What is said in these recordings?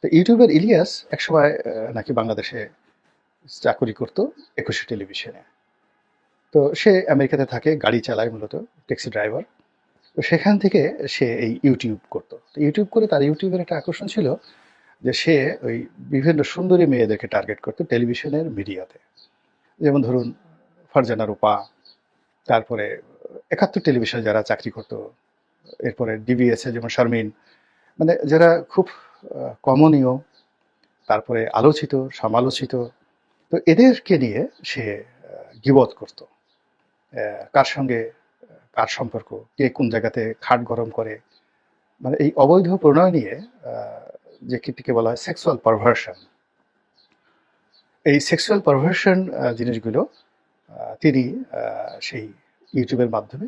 তো ইউটিউবের ইলিয়াস একসময় নাকি বাংলাদেশে চাকুরি করতো একুশে টেলিভিশনে। তো সে আমেরিকাতে থাকে, গাড়ি চালায়, মূলত ট্যাক্সি ড্রাইভার। তো সেখান থেকে সে এই ইউটিউব করতো। তো ইউটিউব করে তার ইউটিউবের একটা আকর্ষণ ছিল যে সে ওই বিভিন্ন সুন্দরী মেয়েদেরকে টার্গেট করতো টেলিভিশনের মিডিয়াতে। যেমন ধরুন ফারজানা রূপা, তারপরে একাত্তর টেলিভিশনে যারা চাকরি করতো, এরপরে ডিবিএস এ যেমন শারমিন, মানে যারা খুব কমনীয়, তারপরে আলোচিত, সমালোচিত। তো এদেরকে নিয়ে সে গীবত করত। কার সঙ্গে কার সম্পর্ক, কে কোন জায়গাতে খাট গরম করে, মানে এই অবৈধ প্রণয় নিয়ে যে কীর্তিকে বলা হয় সেক্সুয়াল পারভার্সন। এই সেক্সুয়াল পারভার্সন জিনিসগুলো তিনি সেই ইউটিউবের মাধ্যমে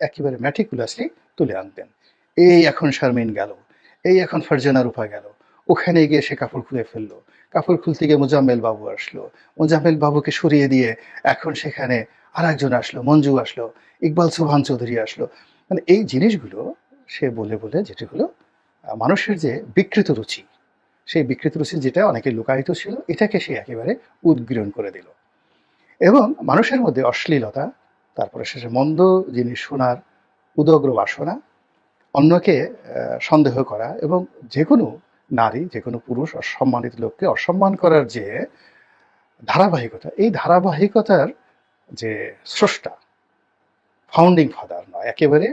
একেবারে ম্যাটিকুলাসলি তুলে আনতেন। এই এখন শারমিন গেল, এই এখন ফারজানা রূপা গেল, ওখানে গিয়ে সে কাপড় খুলে ফেললো, কাপড় খুলতে গিয়ে মোজাম্মেল বাবু আসলো, মোজাম্মেল বাবুকে সরিয়ে দিয়ে এখন সেখানে আর একজন আসলো, মঞ্জু আসলো, ইকবাল সুবহান চৌধুরী আসলো। মানে এই জিনিসগুলো সে বলে বলে যেটি হলো মানুষের যে বিকৃত রুচি, সেই বিকৃত রুচি যেটা অনেকে লুকায়িত ছিল, এটাকে সে একেবারে উদ্গীরণ করে দিল। এবং মানুষের মধ্যে অশ্লীলতা, তারপরে শেষে মন্দ জিনিস শোনার উদগ্র বাসনা, অন্যকে সন্দেহ করা, এবং যে কোনো নারী, যে কোনো পুরুষ, অসম্মানিত লোককে অসম্মান করার যে ধারাবাহিকতা, এই ধারাবাহিকতার যে স্রষ্টা, ফাউন্ডিং ফাদার নয়, একেবারে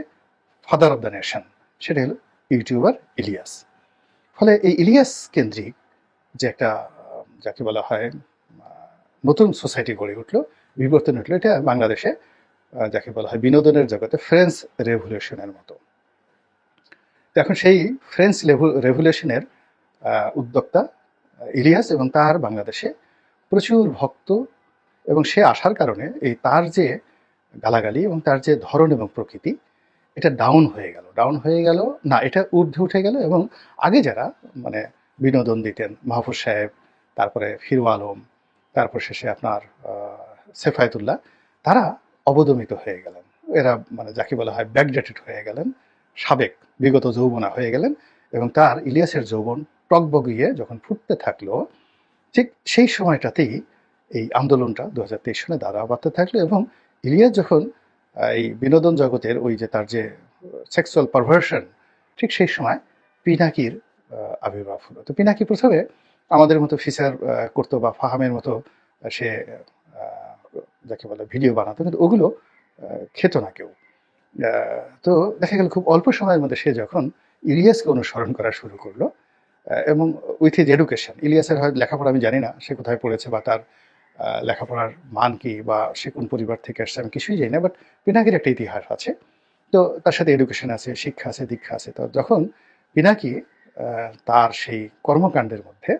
ফাদার অব দ্য নেশন, সেটা হলো ইউটিউবার ইলিয়াস। ফলে এই ইলিয়াস কেন্দ্রিক যে একটা যাকে বলা হয় নতুন সোসাইটি গড়ে উঠলো, বিবর্তন উঠলো, এটা বাংলাদেশে যাকে বলা হয় বিনোদনের জগতে ফ্রেঞ্চ রেভলিউশনের মতো। তো এখন সেই ফ্রেঞ্চ রেভলিউশনের উদ্যোক্তা ইলিয়াস, এবং তার বাংলাদেশে প্রচুর ভক্ত, এবং সে আসার কারণে এই তার যে গালাগালি এবং তার যে ধরন এবং প্রকৃতি, এটা ডাউন হয়ে গেল না, এটা ঊর্ধ্বে উঠে গেল। এবং আগে যারা মানে বিনোদন দিতেন, মাহফুজ সাহেব, তারপরে হিরো আলম, তারপর শেষে আপনার সেফায়েতুল্লাহ, তারা অবদমিত হয়ে গেলেন। এরা মানে যাকে বলা হয় ব্যাকডেটেড হয়ে গেলেন, সাবেক বিগত যৌবনা হয়ে গেলেন। এবং তার ইলিয়াসের যৌবন টকবগিয়ে যখন ফুটতে থাকলো, ঠিক সেই সময়টাতেই এই আন্দোলনটা 2023 সালে দাঁড়া বাড়তে থাকলো। এবং ইলিয়াস যখন এই বিনোদন জগতের ওই যে তার যে সেক্সুয়াল পারভার্সন, ঠিক সেই সময় পিনাকির আবির্ভাব হলো। তো পিনাকি প্রথমে আমাদের মতো ফিচার করতো, বা ফাহামের মতো সে যাকে বলে ভিডিও বানাতো, কিন্তু ওগুলো খেত না কেউ। তো দেখা গেল খুব অল্প সময়ের মধ্যে সে যখন ইলিয়াসকে অনুসরণ করা শুরু করলো, এবং উইথ হিজ এডুকেশন, ইলিয়াসের হয়তো লেখাপড়া আমি জানি না সে কোথায় পড়েছে, বা তার লেখাপড়ার মান কি, বা সে কোন পরিবার থেকে আসছে আমি কিছুই জানি না, বাট পিনাকির একটা ইতিহাস আছে। তো তার সাথে এডুকেশন আছে, শিক্ষা আছে, দীক্ষা আছে। তো যখন পিনাকি তার সেই কর্মকাণ্ডের মধ্যে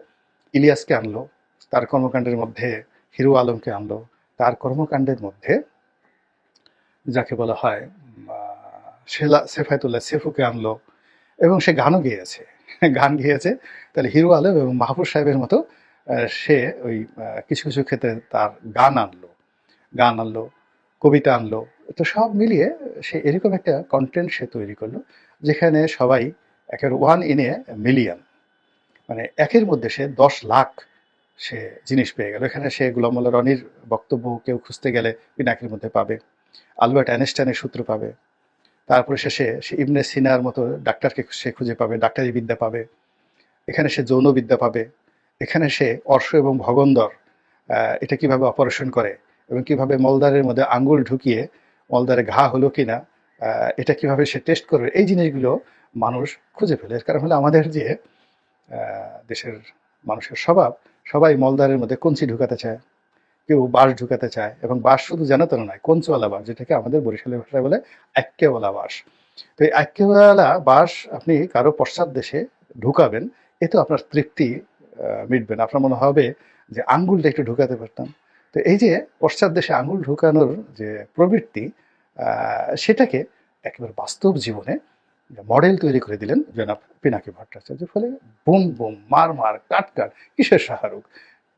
ইলিয়াসকে আনলো, তার কর্মকাণ্ডের মধ্যে হিরো আলমকে আনলো, তার কর্মকাণ্ডের মধ্যে যাকে বলা হয় সেফায়েতুল্লাহ সেফুকে আনলো, এবং সে গানও গেয়েছে, গান গেয়েছে। তাহলে হিরো আলম এবং মাহফুজ সাহেবের মতো সে ওই কিছু কিছু ক্ষেত্রে তার গান আনলো, কবিতা আনলো। তো সব মিলিয়ে সে এরকম একটা কন্টেন্ট সে তৈরি করলো, যেখানে সবাই একের ওয়ান ইন এ মিলিয়ন, মানে একের মধ্যে সে 10 লাখ সে জিনিস পেয়ে গেল। এখানে সে গোলাম মোল্লা রনির বক্তব্য কেউ খুঁজতে গেলে পিনাকির মধ্যে পাবে, আলবার্ট আইনস্টাইনের সূত্র পাবে, তারপরে শেষে সে ইবনে সিনার মতো ডাক্তারকে সে খুঁজে পাবে, ডাক্তারি বিদ্যা পাবে, এখানে সে যৌন বিদ্যা পাবে, এখানে সে অর্শ এবং ভগন্দর এটা কিভাবে অপারেশন করে, এবং কিভাবে মলদ্বারের মধ্যে আঙ্গুল ঢুকিয়ে মলদ্বারে ঘা হলো কিনা এটা কিভাবে সে টেস্ট করবে, এই জিনিসগুলো মানুষ খুঁজে ফেলে। এর কারণ হলো আমাদের যে দেশের মানুষের স্বভাব, সবাই মলদ্বারের মধ্যে কঞ্চি ঢুকাতে চায়, কেউ বাঁশ ঢুকাতে চায়, এবং বাঁশ শুধু জানা তো নয়, কঞ্চওয়ালা বাঁশ, যেটাকে আমাদের বরিশালের ভাষায় বলে আক্কেওয়ালা বাঁশ। তো এই আক্কেওয়ালা বাঁশ আপনি কারো পশ্চাৎ দেশে ঢুকাবেন, এতে আপনার তৃপ্তি মিটবে না, আপনার মনে হবে যে আঙ্গুলটা একটু ঢুকাতে পারতাম। তো এই যে পশ্চাৎ দেশে আঙ্গুল ঢুকানোর যে প্রবৃত্তি, সেটাকে একেবারে বাস্তব জীবনে মডেল তৈরি করে দিলেন জনাব পিনাকি ভট্টাচার্য। ফলে বুম বুম, মার মার, কাট কাট, কিসের শাহরুখ,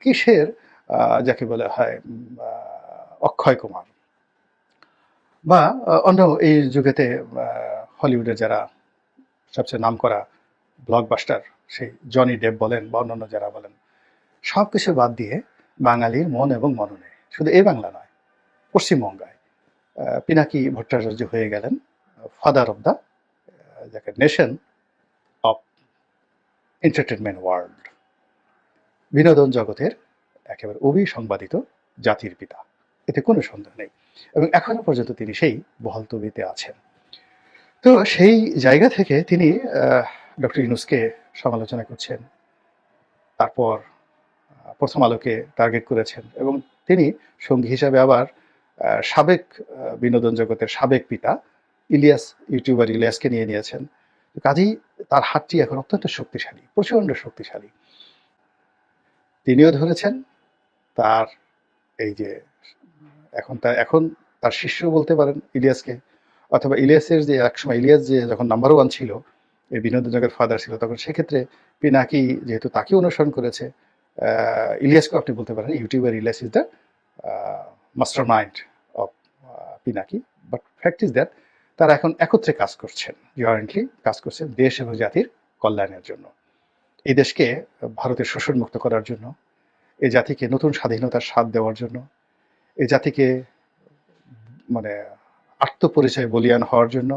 কিসের যাকে বলা হয় অক্ষয় কুমার, বা অন্য এই যুগেতে হলিউডের যারা সবচেয়ে নামকরা ব্লকবাস্টার সেই জনি ডেপ বলেন বা অন্যান্য যারা বলেন, সব কিছু বাদ দিয়ে বাঙালির মন এবং মননে, শুধু এই বাংলা নয়, পশ্চিমবঙ্গায় পিনাকি ভট্টাচার্য হয়ে গেলেন father of the nation of entertainment world, বিনোদন জগতের একেবারে অবিসংবাদিত জাতির পিতা, এতে কোনো সন্দেহ নেই। এবং এখনো পর্যন্ত তিনি সেই বহাল তবিতে আছেন। তো সেই জায়গা থেকে তিনি ডক্টর ইউনূসকে সমালোচনা করছেন, তারপর প্রথম আলোকে টার্গেট করেছেন, এবং তিনি সঙ্গী হিসাবে আবার সাবেক বিনোদন জগতের সাবেক পিতা ইউটিউবার ইলিয়াসকে নিয়ে নিয়েছেন। কাজেই তার হাতটি এখন অত্যন্ত শক্তিশালী, প্রচণ্ড শক্তিশালী। তিনিও ধরেছেন তার এই যে এখন তার শিষ্য বলতে পারেন ইলিয়াসকে, অথবা ইলিয়াসের যে একসময় ইলিয়াস যে যখন নাম্বার 1 ছিল, এই বিনোদন জগতের ফাদার ছিল, তখন সেক্ষেত্রে পিনাকি যেহেতু তাকে অনুসরণ করেছে, ইলিয়াসকে আপনি বলতে পারেন YouTuber Elias is the mastermind of Pinaki. But fact is that তারা এখন একত্রে কাজ করছেন, জয়েন্টলি কাজ করছেন দেশ এবং জাতির কল্যাণের জন্য, এই দেশকে ভারতের শোষণমুক্ত করার জন্য, এই জাতিকে নতুন স্বাধীনতার স্বাদ দেওয়ার জন্য, এই জাতিকে মানে আত্মপরিচয় বলিয়ান হওয়ার জন্য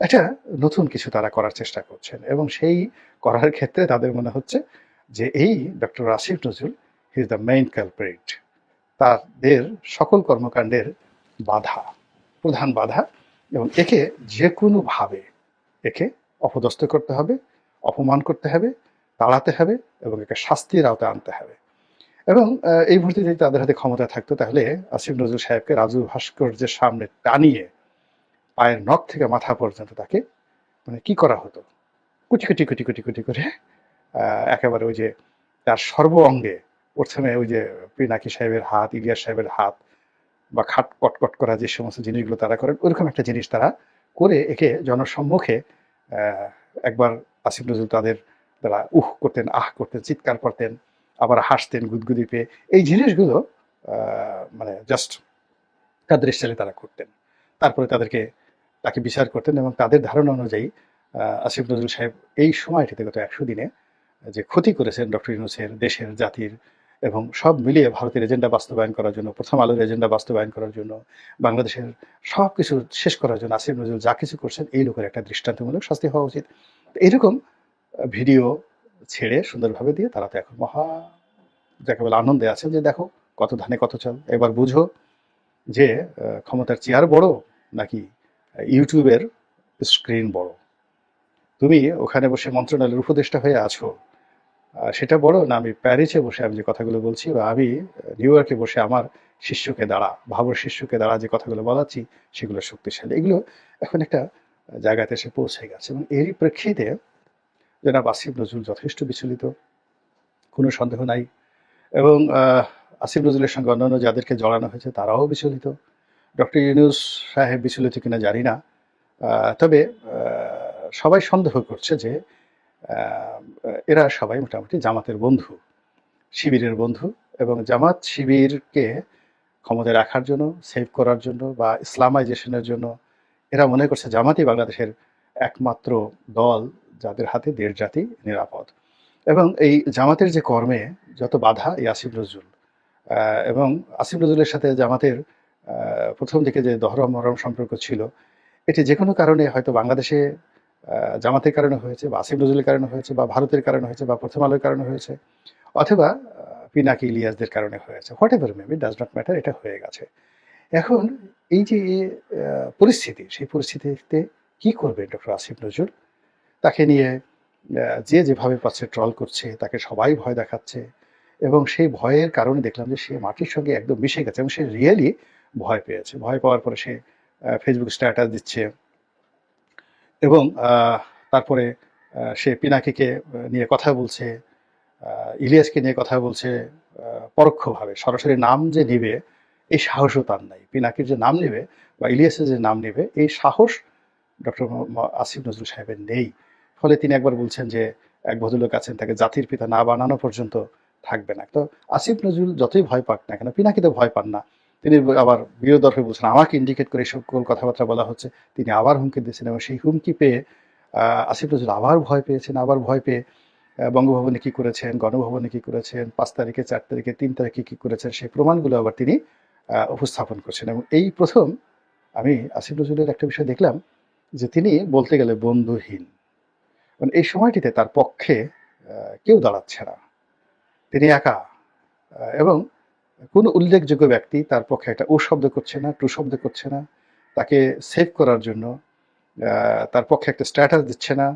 একটা নতুন কিছু তারা করার চেষ্টা করছেন। এবং সেই করার ক্ষেত্রে তাদের মনে হচ্ছে যে এই doctor Asif Nazrul he is the main culprit, তাদের সকল কর্মকাণ্ডের বাধা, প্রধান বাধা, এবং একে যে কোনোভাবে একে অপদস্থ করতে হবে, অপমান করতে হবে, তাড়াতে হবে, এবং একে শাস্তির আওতায় আনতে হবে। এবং এই মুহূর্তে যদি তাদের হাতে ক্ষমতা থাকতো, তাহলে আসিফ নজরুল সাহেবকে রাজু ভাস্কর্যের সামনে টানিয়ে পায়ের নখ থেকে মাথা পর্যন্ত তাকে মানে কি করা হতো, কুটি কুটি কুটি কুটি কুটি করে একেবারে ওই যে তার সর্ব অঙ্গে, প্রথমে ওই যে পিনাকি সাহেবের হাত, ইলিয়াস সাহেবের হাত, বা খাট কটকট করা যে সমস্ত জিনিসগুলো তারা করেন, ওইরকম একটা জিনিস তারা করে একে জনসম্মুখে একবার আসিফ নজরুল তাদের তারা করতেন, করতেন, চিৎকার করতেন, আবার হাসতেন গুদগুদি পেয়ে, এই জিনিসগুলো মানে জাস্ট তাদের স্টাইলে তারা করতেন। তারপরে তাকে বিচার করতেন, এবং তাদের ধারণা অনুযায়ী আসিফ নজরুল সাহেব এই সময়টিতে গত 100 দিনে যে ক্ষতি করেছেন ডক্টর ইউনূসের, দেশের, জাতির, এবং সব মিলিয়ে ভারতের এজেন্ডা বাস্তবায়ন করার জন্য, প্রথম আলোর এজেন্ডা বাস্তবায়ন করার জন্য, বাংলাদেশের সব কিছু শেষ করার জন্য আসিফ নজরুল যা কিছু করছেন, এই লোকের একটা দৃষ্টান্তমূলক শাস্তি হওয়া উচিত। এইরকম ভিডিও ছেড়ে সুন্দরভাবে দিয়ে তারা তো এখন যাকে বলে আনন্দে আছেন যে দেখো কত ধানে কত চাল, এবার বুঝো যে ক্ষমতার চেয়ার বড় নাকি ইউটিউবের স্ক্রিন বড়। তুমি ওখানে বসে মন্ত্রণালয়ের উপদেষ্টা হয়ে আছো, সেটা বড় না আমি প্যারিসে বসে আমি যে কথাগুলো বলছি, বা আমি নিউ ইয়র্কে বসে আমার শিষ্যকে দ্বারা, ভাবর শিষ্যকে দ্বারা যে কথাগুলো বলাচ্ছি, সেগুলো শক্তিশালী। এগুলো এখন একটা জায়গাতে এসে পৌঁছে গেছে, এবং এরই প্রেক্ষিতে জনাব আসিফ নজরুল যথেষ্ট বিচলিত, কোনো সন্দেহ নাই। এবং আসিফ নজরুলের সঙ্গে অন্যান্য যাদেরকে জড়ানো হয়েছে তারাও বিচলিত। ডক্টর ইউনূস সাহেব বিচলিত কিনা জানি না, তবে সবাই সন্দেহ করছে যে এরা সবাই মোটামুটি জামাতের বন্ধু, শিবিরের বন্ধু, এবং জামাত শিবিরকে ক্ষমতায় রাখার জন্য, সেভ করার জন্য, বা ইসলামাইজেশনের জন্য এরা মনে করছে জামাতই বাংলাদেশের একমাত্র দল যাদের হাতে দেশ জাতি নিরাপদ। এবং এই জামাতের যে কর্মে যত বাধা, এই আসিফ নজরুল, এবং আসিফ নজরুলের সাথে জামাতের প্রথম দিকে যে দহরম মহরম সম্পর্ক ছিল, এটি যে কোনো কারণে হয়তো বাংলাদেশে জামাতের কারণে হয়েছে, বা আসিফ নজরুলের কারণে হয়েছে, বা ভারতের কারণে হয়েছে, বা প্রথম আলোর কারণে হয়েছে, অথবা পিনাকি ইলিয়াসদের কারণে হয়েছে, what ever maybe, does not matter, এটা হয়ে গেছে। এখন এই যে পরিস্থিতি, সেই পরিস্থিতিতে কি করবে ডক্টর আসিফ নজরুল? তাকে নিয়ে যে যেভাবে পাচ্ছে ট্রল করছে, তাকে সবাই ভয় দেখাচ্ছে, এবং সেই ভয়ের কারণে দেখলাম যে সে মাটির সঙ্গে একদম মিশে গেছে, এবং সে রিয়েলি ভয় পেয়েছে। ভয় পাওয়ার পরে সে ফেসবুক স্ট্যাটাস দিচ্ছে, এবং তারপরে সে পিনাকিকে নিয়ে কথা বলছে, ইলিয়াসকে নিয়ে কথা বলছে পরোক্ষভাবে, সরাসরি নাম যে নিবে এই সাহসও তার নাই। পিনাকির যে নাম নেবে বা ইলিয়াসের যে নাম নেবে এই সাহস ডক্টর আসিফ নজরুল সাহেবের নেই। ফলে তিনি একবার বলছেন যে এক ভদ্রলোক আছেন, তাকে জাতির পিতা না বানানো পর্যন্ত থাকবে না। তো আসিফ নজরুল যতই ভয় পাক না কেন, পিনাকি তো ভয় পান না। তিনি আবার বিরোধর্ফে বলছেন, আমাকে ইন্ডিকেট করে সকল কথাবার্তা বলা হচ্ছে, তিনি আবার হুমকি দিয়েছেন, এবং সেই হুমকি পেয়ে আসিফ নজরুল আবার ভয় পেয়েছেন, আবার ভয় পেয়ে বঙ্গভবনে কি করেছেন, গণভবনে কি করেছেন, 5 তারিখে, 4 তারিখে, 3 তারিখে কি করেছেন, সেই প্রমাণগুলো আবার তিনি উপস্থাপন করছেন। এবং এই প্রথম আমি আসিফ নজরুলের একটা বিষয় দেখলাম যে তিনি বলতে গেলে বন্ধুহীন। মানে এই সময়টিতে তার পক্ষে কেউ দাঁড়াচ্ছে না। তিনি একা। এবং কোনো উল্লেখযোগ্য ব্যক্তি তার পক্ষে একটা ও শব্দ করছে না, টু শব্দ করছে না। তাকে সেভ করার জন্য তার পক্ষে একটা স্ট্যাটাস দিচ্ছে না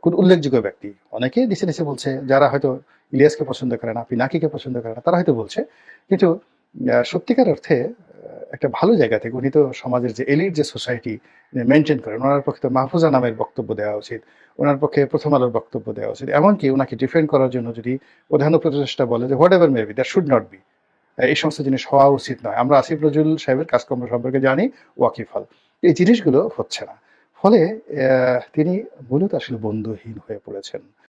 কোনো উল্লেখযোগ্য ব্যক্তি। অনেকেই নিচে নিচে বলছে, যারা হয়তো ইলিয়াসকে পছন্দ করে না, পিনাকিকে পছন্দ করে না, তারা হয়তো বলছে। কিন্তু সত্যিকার অর্থে একটা ভালো জায়গা থেকে উনি তো সমাজের যে এলিট যে সোসাইটি মেনটেন করেন, ওনার পক্ষে তো মাহফুজা নামের বক্তব্য দেওয়া উচিত, ওনার পক্ষে প্রথম আলোর বক্তব্য দেওয়া উচিত। এমনকি ওনাকে ডিফেন্ড করার জন্য যদি প্রধান উপদেষ্টা বলে যে whatever maybe that should not be, এই সমস্ত জিনিস হওয়া উচিত নয়, আমরা আসিফ নজরুল সাহেবের কাজকর্ম সম্পর্কে জানি, ওয়াকিফাল, এই জিনিসগুলো হচ্ছে না। ফলে তিনি মূলত আসলে বন্ধুহীন হয়ে পড়েছেন।